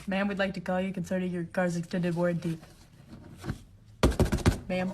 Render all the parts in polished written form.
Ma'am, we'd like to call you concerning your car's extended warranty. Ma'am.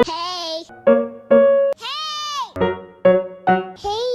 Hey! Hey! Hey!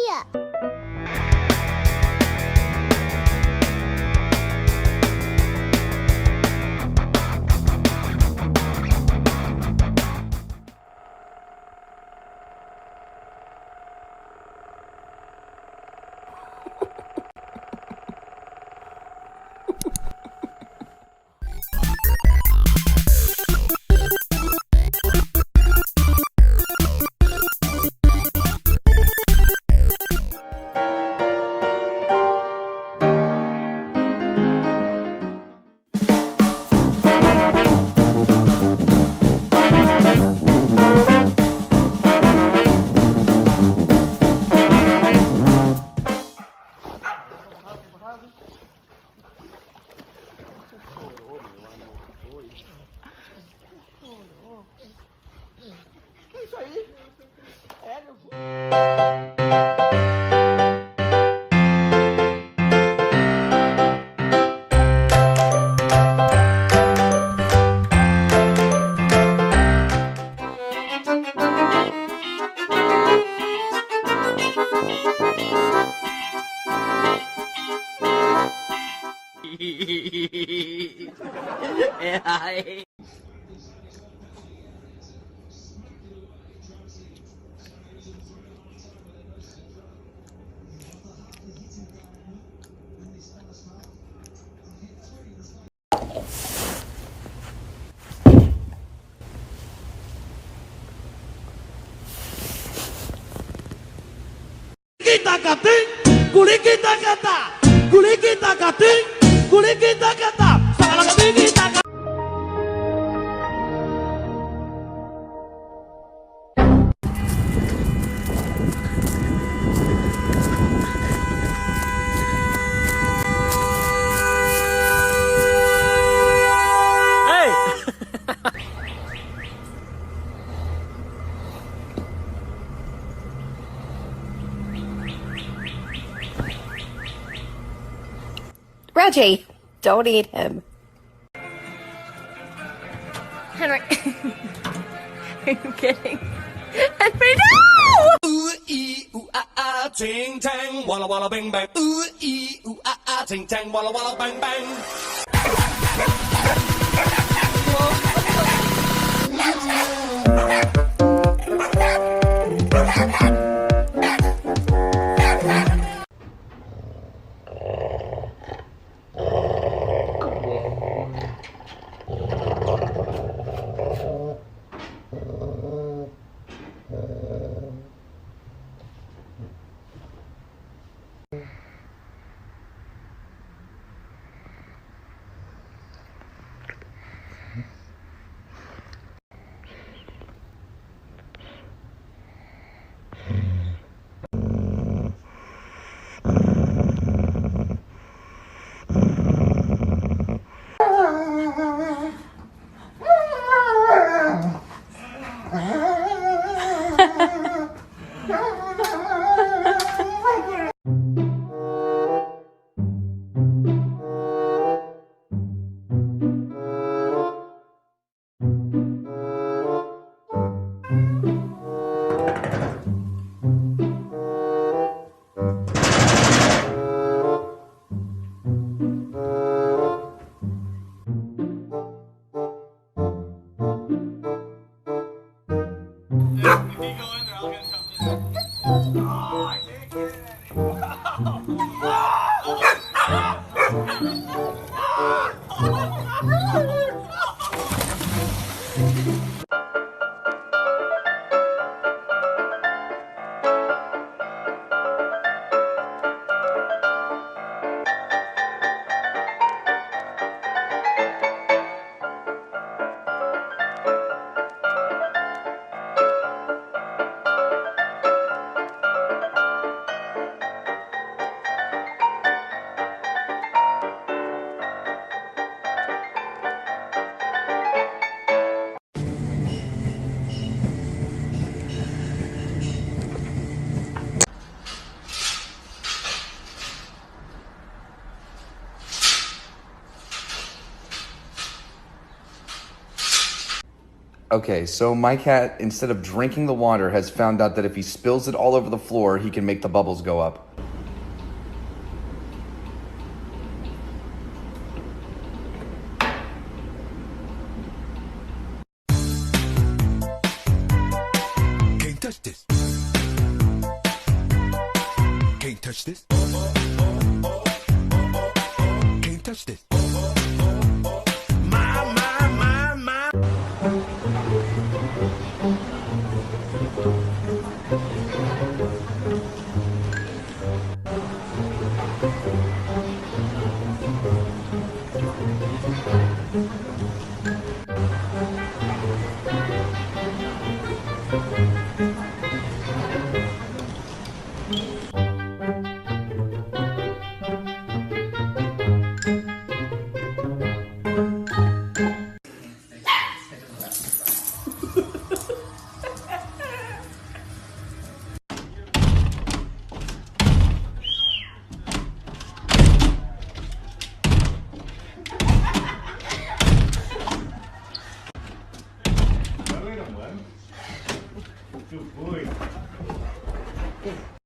Kita kating, kuli kita kata, kuli kita kating, kuli kita kata, salah kating kita kata. Reggie, don't eat him. Henry. Are you kidding? Henry, no! Ooh ee ooh ah ah, ting tang, walla walla bang bang. Ooh ee ooh ah ah, ting tang, walla walla bang bang. Okay, so my cat, instead of drinking the water, has found out that if he spills it all over the floor, he can make the bubbles go up. Can't touch this. Can't touch this. Can't touch this. My.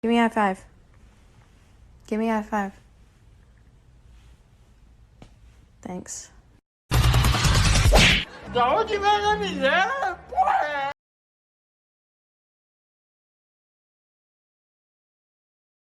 Give me a high five. Give me a high five. Thanks. La última de mi